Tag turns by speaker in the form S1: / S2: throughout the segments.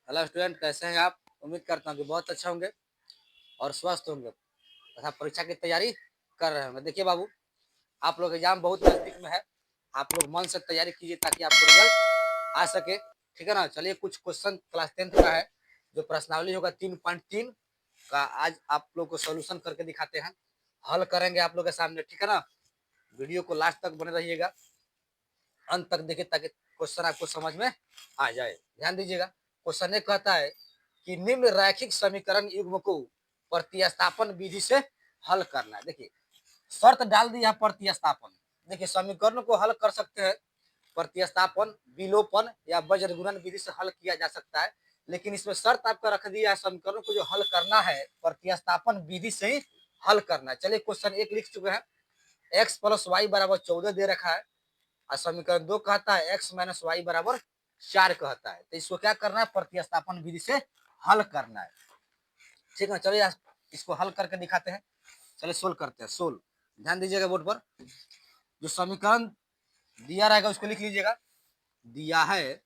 S1: Hello student, कैसे हैं आप? उम्मीद करता हूँ कि बहुत अच्छा होंगे और स्वस्थ होंगे तथा परीक्षा की तैयारी कर रहे होंगे। देखिए बाबू, आप लोग एग्जाम बहुत नजदीक में है। आप लोग मन से तैयारी कीजिए ताकि आपको रिजल्ट आ सके। ठीक है ना? चलिए, कुछ क्वेश्चन क्लास 10th का है जो प्रश्नावली होगा 3.3 का। आज आप लोग को सोल्यूशन करके दिखाते हैं, हल करेंगे आप लोग के सामने। ठीक है ना? वीडियो को लास्ट तक बने रहिएगा, अंत तक देखिए ताकि क्वेश्चन आपको समझ में आ जाए। ध्यान दीजिएगा, क्वेश्चन ये कहता है कि निम्न रैखिक समीकरण युग्म को प्रतिस्थापन विधि से हल करना है। देखिए, शर्त डाल दी है प्रतिस्थापन। देखिए, समीकरण को हल कर सकते हैं प्रतिस्थापन, विलोपन या वज्रगुणन विधि से हल किया जा सकता है, लेकिन इसमें शर्त आपका रख दिया है समीकरण को जो हल करना है प्रतिस्थापन विधि से ही हल करना है। चलिए, क्वेश्चन एक लिख चुके हैं। एक्स प्लस वाई बराबर 14 दे रखा है और समीकरण 2 कहता है एक्स माइनस वाई बराबर 4 कहता है। तो इसको क्या करना है? प्रतिस्थापन विधि से हल करना है। ठीक है, चलिए इसको हल करके दिखाते हैं। चलिए सोल्व करते हैं। सोल्व, ध्यान दीजिएगा बोर्ड पर। जो समीकरण दिया रहेगा उसको लिख लीजिएगा। दिया है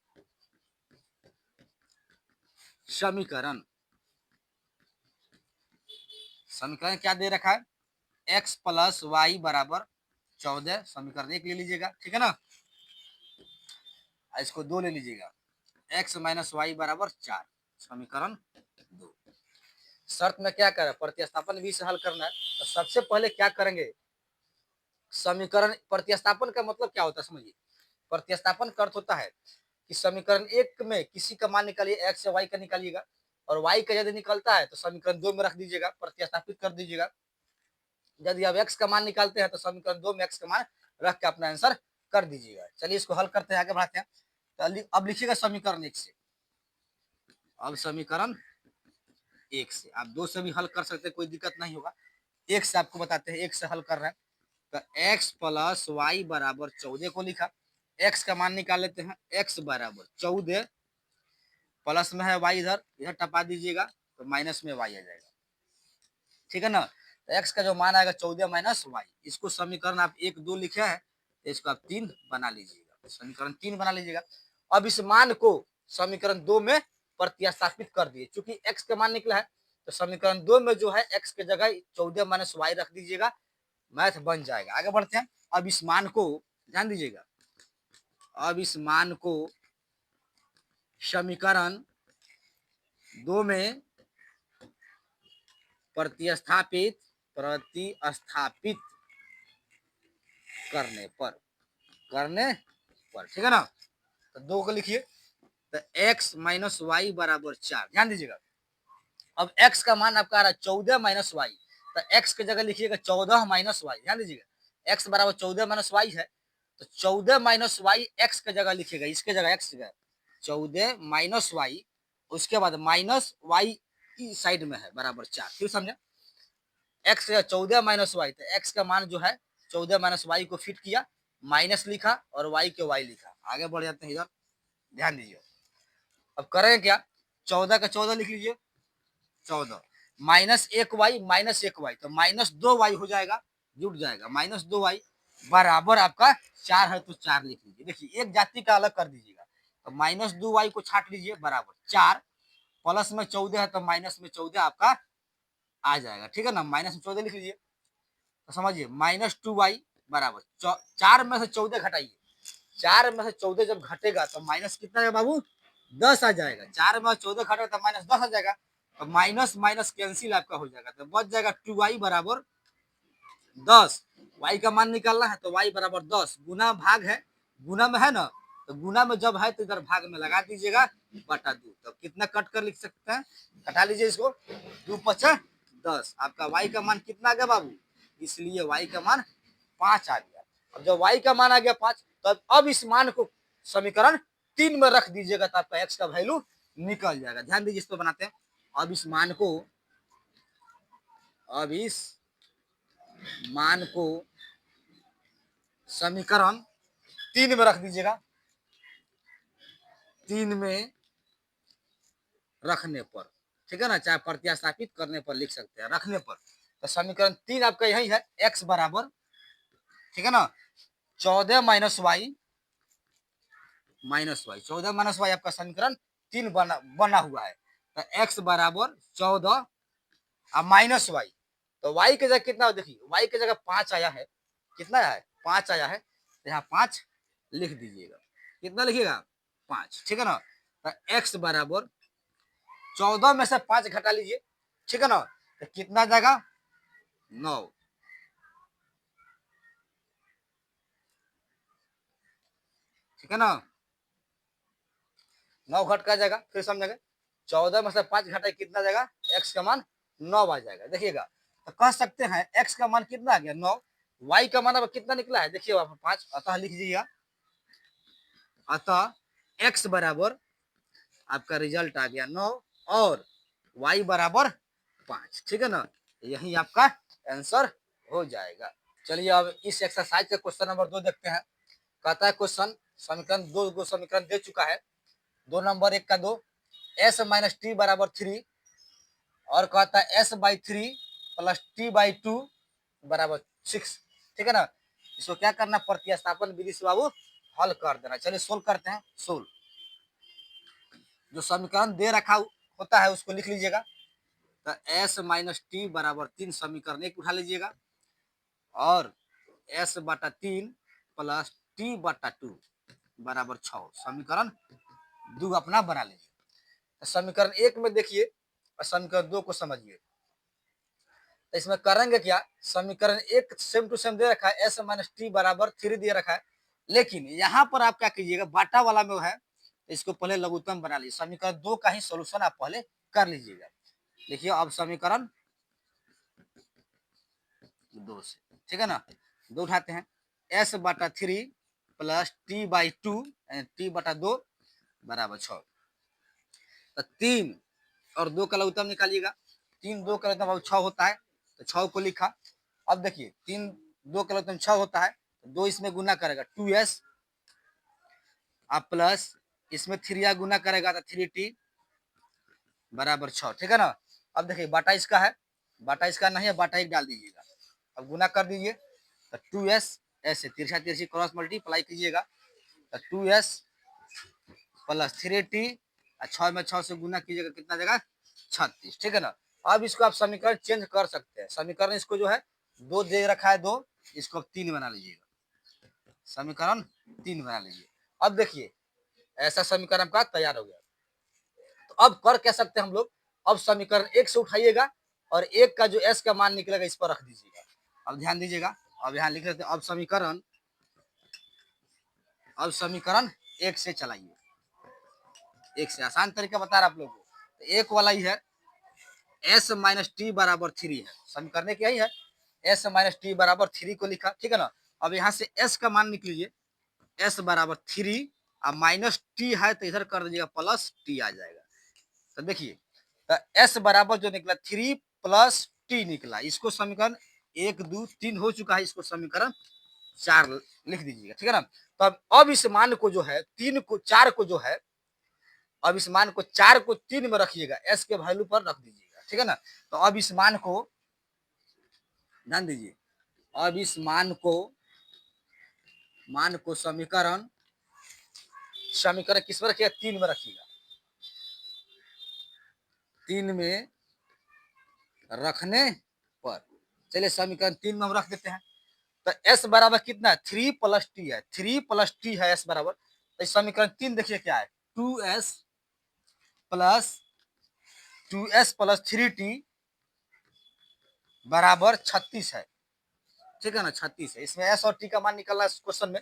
S1: समीकरण, समीकरण क्या दे रखा है? एक्स प्लस वाई बराबर 14, समीकरण एक ले लीजिएगा। ठीक है ना? इसको 2 ले लीजिएगा। एक्स माइनस वाई बराबर 4, समीकरण 2। शर्त में क्या करें? प्रतिस्थापन भी से हल करना है। तो सबसे पहले क्या करेंगे? समीकरण, प्रतिस्थापन का मतलब क्या होता है समझिए। प्रतिस्थापन का अर्थ होता है कि समीकरण एक में किसी का मान निकालिए, एक्स या वाई का निकालिएगा, और वाई का यदि निकलता है तो समीकरण 2 में रख दीजिएगा, प्रतिस्थापित कर दीजिएगा। यदि आप एक्स का मान निकालते हैं तो समीकरण 2 में एक्स का मान रख के अपना आंसर कर दीजिएगा। चलिए इसको हल करते हैं, आगे बढ़ाते हैं। तो अब लिखिएगा समीकरण एक से। अब समीकरण एक से आप 2 से भी हल कर सकते हैं, कोई दिक्कत नहीं होगा। एक से आपको बताते हैं, एक से हल कर रहे हैं। तो एक्स प्लस वाई बराबर 14 को लिखा। एक्स का मान निकाल लेते हैं। एक्स बराबर 14, प्लस में है वाई, इधर इधर टपा दीजिएगा तो माइनस में वाई आ जाएगा। ठीक है ना? तो एक्स का जो मान आएगा 14 माइनस वाई। इसको समीकरण आप 1 2 लिखे हैं तो इसको आप 3 बना लीजिएगा, समीकरण 3 बना लीजिएगा। अब इस मान को समीकरण 2 में प्रतिस्थापित कर दिए। चूंकि एक्स का मान निकला है तो समीकरण 2 में जो है एक्स के जगह 14 माइनस वाई रख दीजिएगा, मैथ बन जाएगा। आगे बढ़ते हैं। अब इस मान को ध्यान दीजिएगा, अब इस मान को समीकरण 2 में प्रतिस्थापित प्रतिस्थापित करने पर, करने पर, ठीक है ना? तो 2 को लिखिए। तो x माइनस वाई बराबर 4, ध्यान दीजिएगा। अब x का मान आपका आ रहा है 14 माइनस वाई, तो x की जगह लिखिएगा 14 माइनस वाई। ध्यान दीजिएगा, x बराबर 14 माइनस वाई है तो 14 माइनस वाई एक्स की जगह लिखिएगा, इसके जगह x की जगह 14 माइनस वाई, उसके बाद माइनस वाई साइड में है बराबर 4। फिर समझे? एक्स 14 माइनस वाई, तो एक्स का मान जो है 14 माइनस वाई को फिट किया, माइनस लिखा और वाई के वाई लिखा। आगे बढ़ जाते हैं इधर, ध्यान दीजिए। अब करें क्या? 14 का 14 लिख लीजिए, 14 माइनस 1 वाई, माइनस 1 वाई, तो माइनस 2 वाई हो जाएगा, जुट जाएगा। माइनस 2 वाई बराबर आपका 4 है तो 4 लिख लीजिए। देखिए, एक जाति का अलग कर दीजिएगा। तो माइनस 2 वाई को छाट लीजिए, बराबर 4, प्लस में 14 है तो माइनस में 14 आपका आ जाएगा। ठीक है ना? माइनस में 14 लिख लीजिए। तो समझिए, -2y बराबर 4 में से 14 घटाइए। 4 में से 14 जब घटेगा तो माइनस कितना है बाबू? 10 आ जाएगा। 4 में 14 घटेगा तो माइनस 10 आ जाएगा। तो माइनस माइनस कैंसिल आपका हो जाएगा, तो बच जाएगा 2y बराबर 10। y का मान निकालना है तो y बराबर 10, गुना भाग है, गुना में है ना, तो गुना में जब है तो इधर भाग में लगा दीजिएगा, बटा 2। तो कितना कट कर लिख सकते हैं? कटा लीजिए इसको, 2 5 10। आपका y का मान कितना आ गया बाबू? इसलिए y का मान 5 आ गया। अब जब y का मान आ गया 5, तो अब इस मान को समीकरण 3 में रख दीजिएगा तो आपका x का वैल्यू निकल जाएगा। ध्यान दीजिए, इसको बनाते हैं। अब इस मान को, अब इस मान को समीकरण 3 में रख दीजिएगा। 3 में रखने पर, ठीक है ना, चाहे प्रतिस्थापित करने पर लिख सकते हैं, रखने पर। तो समीकरण 3 आपका यही है, x बराबर, ठीक है ना, 14 माइनस वाई, 14 माइनस वाई आपका समीकरण 3 बना हुआ है। तो x बराबर 14 और माइनस वाई, तो y की जगह कितना, देखिए y की जगह 5 आया है, कितना आया है 5 आया है, तो यहाँ 5 लिख दीजिएगा। कितना लिखिएगा 5, ठीक है ना। तो x बराबर 14 में से 5 घटा लीजिए, ठीक है ना, तो कितना जाएगा 9, ठीक है ना, 9 घट का जाएगा, फिर समझेंगे 14 में से 5 घटाए कितना जाएगा, x का मान 9 आ जाएगा। देखिएगा तो कह सकते हैं x का मान कितना आ गया 9, y का मान अब कितना निकला है, देखिए वहां 5, अतः लिख दीजिएगा, अतः x बराबर आपका रिजल्ट आ गया 9 और y बराबर 5, ठीक है ना, यही आपका आंसर हो जाएगा। चलिए अब इस एक्सरसाइज का क्वेश्चन नंबर 2 देखते हैं। कहता है क्वेश्चन समीकरण दो समीकरण दे चुका है, 2 नंबर 1 का 2, s माइनस टी बराबर 3 और कहता है s by 3 plus T by 2 बराबर 6, ठीक है ना। इसको क्या करना, प्रतिस्थापन विधि से बाबू हल कर देना। चलिए सोल्व करते हैं। सोल्व, जो समीकरण दे रखा होता है उसको लिख लीजिएगा। तो s माइनस टी बराबर 3 समीकरण 1 उठा लीजिएगा और s बटा 3 प्लस टी बटा 2 बराबर 6 समीकरण 2 अपना बना लीजिए। तो समीकरण 1 में देखिए और समीकरण 2 को समझिए। तो इसमें करेंगे क्या, समीकरण 1 सेम टू सेम दे रखा है, s माइनस टी बराबर 3 दे रखा है, लेकिन यहाँ पर आप क्या कीजिएगा, बाटा वाला में है इसको पहले लघुत्तम बना लीजिए। समीकरण 2 का ही सोल्यूशन आप पहले कर लीजिएगा। देखिए अब समीकरण 2 से, ठीक है ना, 2 उठाते हैं, s बटा 3 प्लस टी बाई 2 टी बटा 2 बराबर 6। तो 3 और 2 का लघुत्तम निकालिएगा, 3 2 का लघुत्तम 6 होता है, तो 6 को लिखा। अब देखिए 3 2 का लघुत्तम 6 होता है, तो 2 इसमें गुना करेगा 2s अब प्लस इसमें 3 गुना करेगा तो 3t बराबर 6, ठीक है ना। अब देखिए बाटा इसका है, बाटा इसका नहीं है, बाटा 1 डाल दीजिएगा। अब गुना कर दीजिए तो 2s ऐसे तिरछा तिरछी क्रॉस मल्टीप्लाई कीजिएगा, तो 2s प्लस 3t 6 में 6 से गुना कीजिएगा, कितना देगा 36, ठीक है ना। अब इसको आप समीकरण चेंज कर सकते हैं। समीकरण इसको जो है 2 दे रखा है 2, इसको अब 3 बना लीजिएगा, समीकरण 3 बना लीजिए। अब देखिए ऐसा समीकरण आपका तैयार हो गया। तो अब कर क्या सकते हैं हम लोग, अब समीकरण 1 से उठाइएगा और 1 का जो s का मान निकलेगा इस पर रख दीजिएगा। अब ध्यान दीजिएगा, अब यहाँ लिख लेते हैं, अब समीकरण 1 से चलाइए। 1 से आसान तरीका बता रहा आप लोगों को, तो 1 वाला ही है, s माइनस टी बराबर 3 है, समीकरण क्या ही है, s माइनस टी बराबर 3 को लिखा, ठीक है ना। अब यहाँ से s का मान निकल लीजिए, s बराबर 3 और माइनस टी है तो इधर कर दीजिएगा प्लस टी आ जाएगा। तो देखिए तो s बराबर जो निकला 3 प्लस टी निकला, इसको समीकरण 1 2 3 हो चुका है, इसको समीकरण 4 लिख दीजिएगा, ठीक है ना। तो अब इस मान को जो है 3 को 4 को जो है, अब इस मान को 4 को 3 में रखिएगा, s के वैल्यू पर रख दीजिएगा, ठीक है ना। तो अब इस मान को ध्यान दीजिए, अब इस मान को समीकरण किस में रखिएगा, 3 में रखिएगा, 3 में रखने पर चलिए समीकरण 3 में हम रख देते हैं। तो s बराबर कितना है 3 प्लस टी है, 3 प्लस टी है s बराबर, तो समीकरण 3 देखिए क्या है 2s प्लस 3t बराबर 36 है, ठीक है ना, 36 है। इसमें s और t का मान निकलना है क्वेश्चन में।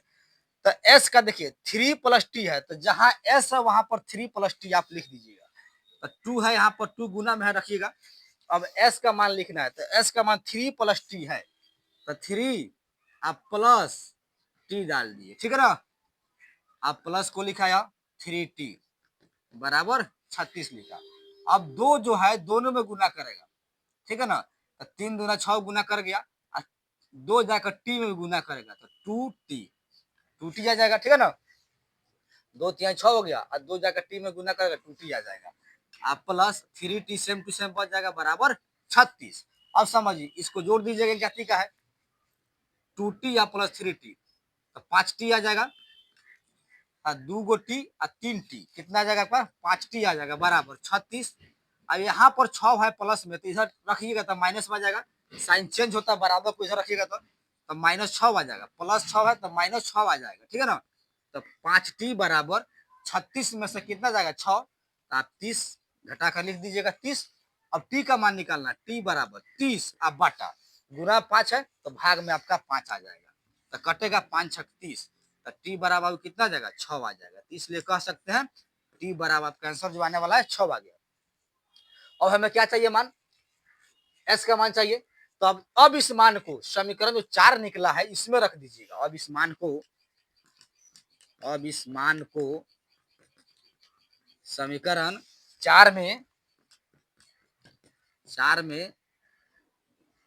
S1: तो s का देखिए 3 प्लस टी है, तो जहां s है वहां पर 3 प्लस टी आप लिख दीजिएगा। तो 2 है यहाँ पर 2 गुना में है रखिएगा। अब s का मान लिखना है, तो s का मान 3 प्लस टी है, तो 3 आप प्लस टी डाल दिए, ठीक है ना। आप प्लस को लिखाया 3t बराबर 36 लिखा। अब 2 जो है दोनों में गुना करेगा, ठीक है ना, तो 3 दूना 6 गुना कर गया, 2 जाकर टी में गुना करेगा तो 2t आ जाएगा, ठीक है ना। 2 3 6 हो गया और 2 जाकर टी में गुना करेगा 2t आ जाएगा। आप plus 3t same to same बच जाएगा बराबर 36। अब समझिए इसको जोड़ दीजिएगा, क्या तरीका है 2t या प्लस 3t, तो 5t आ जाएगा, दो गो टी और 3 टी कितना आ जाएगा आपका 5 टी आ जाएगा बराबर 36। अब यहाँ पर 6 है प्लस में तो इधर रखिएगा तो माइनस में आ जाएगा, साइन चेंज होता है बराबर को इधर रखिएगा तो -6 आ जाएगा, +6 है तो -6 आ जाएगा, ठीक है ना। तो 5 टी बराबर 36 में से कितना जाएगा 6, तो आप 30 घटा कर लिख दीजिएगा 30। अब टी का मान निकालना, टी बराबर 30 अब बटा गुना 5 है तो भाग में आपका 5 आ जाएगा, तो कटेगा 5 छक 30, तो टी बराबर कितना आ जाएगा 6 आ जाएगा। इसलिए कह सकते हैं टी बराबर आपका आंसर जो आने वाला है 6 आ गया। अब हमें क्या चाहिए मान, एस का मान चाहिए। तो अब इस मान को समीकरण जो 4 निकला है इसमें रख दीजिएगा। अब इस मान को समीकरण 4 में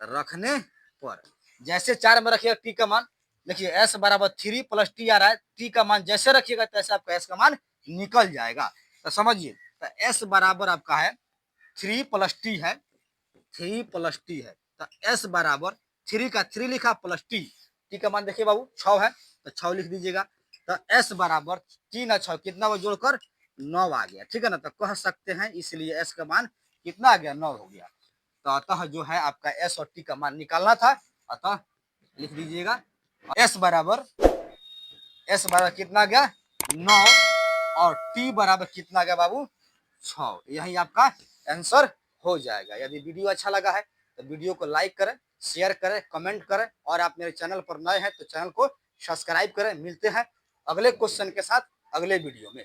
S1: रखने पर, जैसे 4 में रखिएगा टी का मान, देखिए एस बराबर 3 + टी आ रहा है, टी का मान जैसे रखिएगा तैसे आपका एस का मान निकल जाएगा। तो समझिए, तो एस बराबर आपका है 3 + टी है, 3 + टी है, तो एस बराबर 3 का 3 लिखा प्लस टी का मान देखिए बाबू 6 है तो 6 लिख दीजिएगा। तो एस बराबर 3 और 6 कितना वो जोड़कर 9 आ गया, ठीक है ना। तो कह सकते हैं इसलिए एस का मान कितना आ गया 9 हो गया। तो अतः जो है आपका एस और टी का मान निकालना था, अतः लिख दीजिएगा एस बराबर कितना आ गया 9 और टी बराबर कितना आ गया बाबू 6। यही आपका आंसर हो जाएगा। यदि वीडियो अच्छा लगा है तो वीडियो को लाइक करें, शेयर करें, कमेंट करें, और आप मेरे चैनल पर नए हैं तो चैनल को सब्सक्राइब करें। मिलते हैं अगले क्वेश्चन के साथ अगले वीडियो में।